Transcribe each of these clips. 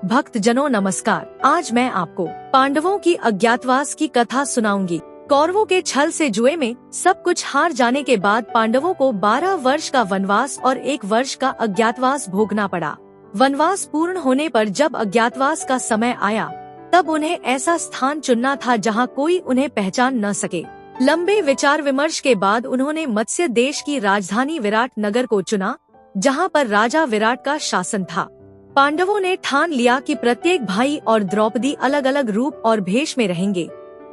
भक्त जनों नमस्कार। आज मैं आपको पांडवों की अज्ञातवास की कथा सुनाऊंगी। कौरवों के छल से जुए में सब कुछ हार जाने के बाद पांडवों को 12 वर्ष का वनवास और 1 वर्ष का अज्ञातवास भोगना पड़ा। वनवास पूर्ण होने पर जब अज्ञातवास का समय आया तब उन्हें ऐसा स्थान चुनना था जहां कोई उन्हें पहचान न सके। लंबे विचार विमर्श के बाद उन्होंने मत्स्य देश की राजधानी विराट नगर को चुना, जहां पर राजा विराट का शासन था। पांडवों ने ठान लिया कि प्रत्येक भाई और द्रौपदी अलग अलग रूप और भेष में रहेंगे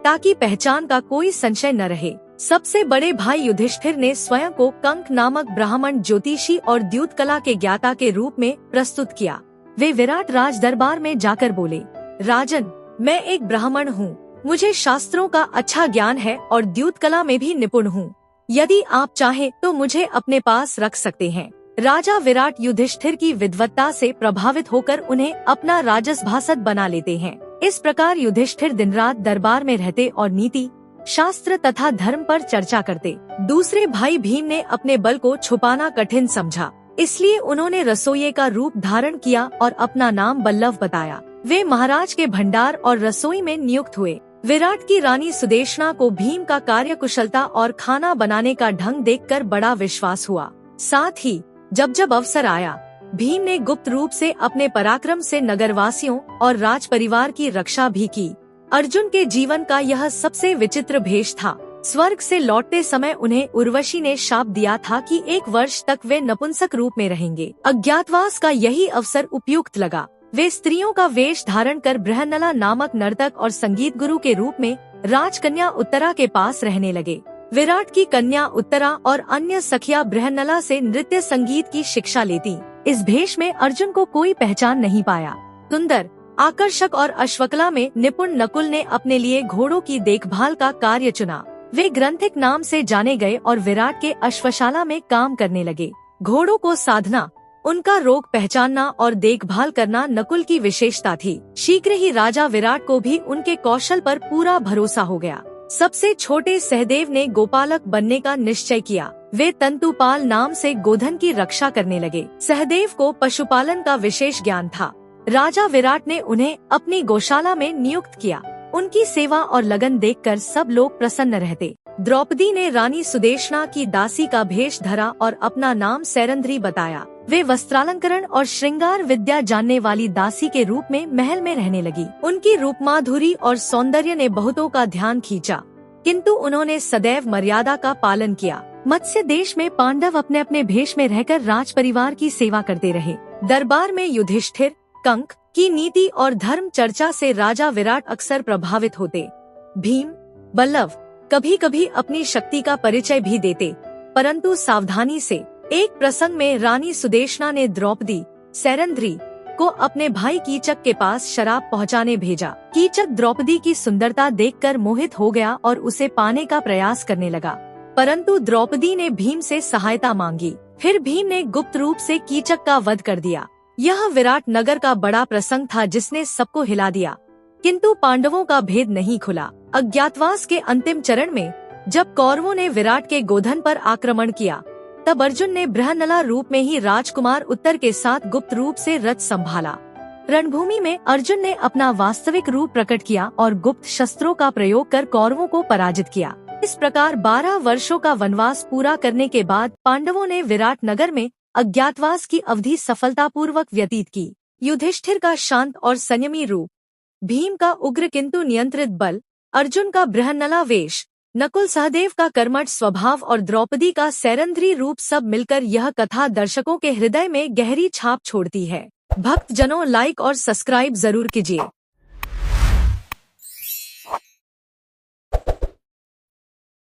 ताकि पहचान का कोई संशय न रहे। सबसे बड़े भाई युधिष्ठिर ने स्वयं को कंक नामक ब्राह्मण ज्योतिषी और द्यूत कला के ज्ञाता के रूप में प्रस्तुत किया। वे विराट राज दरबार में जाकर बोले, राजन, मैं एक ब्राह्मण हूँ, मुझे शास्त्रों का अच्छा ज्ञान है और द्यूत कला में भी निपुण हूँ। यदि आप चाहें तो मुझे अपने पास रख सकते हैं। राजा विराट युधिष्ठिर की विद्वत्ता से प्रभावित होकर उन्हें अपना राजसभासद बना लेते हैं। इस प्रकार युधिष्ठिर दिन रात दरबार में रहते और नीति, शास्त्र तथा धर्म पर चर्चा करते। दूसरे भाई भीम ने अपने बल को छुपाना कठिन समझा, इसलिए उन्होंने रसोइये का रूप धारण किया और अपना नाम बल्लव बताया। वे महाराज के भंडार और रसोई में नियुक्त हुए। विराट की रानी सुदेशना को भीम का कार्यकुशलता और खाना बनाने का ढंग देखकर बड़ा विश्वास हुआ। साथ ही जब जब अवसर आया, भीम ने गुप्त रूप से अपने पराक्रम से नगरवासियों और राज परिवार की रक्षा भी की। अर्जुन के जीवन का यह सबसे विचित्र भेष था। स्वर्ग से लौटते समय उन्हें उर्वशी ने शाप दिया था कि 1 वर्ष तक वे नपुंसक रूप में रहेंगे। अज्ञातवास का यही अवसर उपयुक्त लगा। वे स्त्रियों का वेश धारण कर बृहन्नला नामक नर्तक और संगीत गुरु के रूप में राजकन्या उत्तरा के पास रहने लगे। विराट की कन्या उत्तरा और अन्य सखिया बृहन्नला से नृत्य संगीत की शिक्षा लेती। इस भेष में अर्जुन को कोई पहचान नहीं पाया। सुंदर, आकर्षक और अश्वकला में निपुण नकुल ने अपने लिए घोड़ों की देखभाल का कार्य चुना। वे ग्रंथिक नाम से जाने गए और विराट के अश्वशाला में काम करने लगे। घोड़ों को साधना, उनका रोग पहचानना और देखभाल करना नकुल की विशेषता थी। शीघ्र ही राजा विराट को भी उनके कौशल पर पूरा भरोसा हो गया। सबसे छोटे सहदेव ने गोपालक बनने का निश्चय किया। वे तंतुपाल नाम से गोधन की रक्षा करने लगे। सहदेव को पशुपालन का विशेष ज्ञान था। राजा विराट ने उन्हें अपनी गौशाला में नियुक्त किया। उनकी सेवा और लगन देखकर सब लोग प्रसन्न रहते। द्रौपदी ने रानी सुदेशना की दासी का भेष धरा और अपना नाम सैरंध्री बताया। वे वस्त्रालंकरण और श्रृंगार विद्या जानने वाली दासी के रूप में महल में रहने लगी। उनकी रूपमाधुरी और सौंदर्य ने बहुतों का ध्यान खींचा, किंतु उन्होंने सदैव मर्यादा का पालन किया। मत्स्य देश में पांडव अपने अपने भेष में रहकर राज परिवार की सेवा करते रहे। दरबार में युधिष्ठिर, कंक की नीति और धर्म चर्चा से राजा विराट अक्सर प्रभावित होते। भीम, बल्लव कभी कभी अपनी शक्ति का परिचय भी देते, परंतु सावधानी से। एक प्रसंग में रानी सुदेशना ने द्रौपदी, सैरंध्री को अपने भाई कीचक के पास शराब पहुंचाने भेजा। कीचक द्रौपदी की सुंदरता देखकर मोहित हो गया और उसे पाने का प्रयास करने लगा, परंतु द्रौपदी ने भीम से सहायता मांगी। फिर भीम ने गुप्त रूप से कीचक का वध कर दिया। यह विराट नगर का बड़ा प्रसंग था जिसने सबको हिला दिया, किंतु पांडवों का भेद नहीं खुला। अज्ञातवास के अंतिम चरण में जब कौरवों ने विराट के गोधन पर आक्रमण किया, तब अर्जुन ने बृहन्नला रूप में ही राजकुमार उत्तर के साथ गुप्त रूप से रथ संभाला। रणभूमि में अर्जुन ने अपना वास्तविक रूप प्रकट किया और गुप्त शस्त्रों का प्रयोग कर कौरवों को पराजित किया। इस प्रकार 12 वर्षों का वनवास पूरा करने के बाद पांडवों ने विराट नगर में अज्ञातवास की अवधि सफलतापूर्वक व्यतीत की। युधिष्ठिर का शांत और संयमी रूप, भीम का उग्र किंतु नियंत्रित बल, अर्जुन का बृहन्नला वेश, नकुल सहदेव का कर्मठ स्वभाव और द्रौपदी का सैरंध्री रूप सब मिलकर यह कथा दर्शकों के हृदय में गहरी छाप छोड़ती है। भक्त जनों, लाइक और सब्सक्राइब जरूर कीजिए।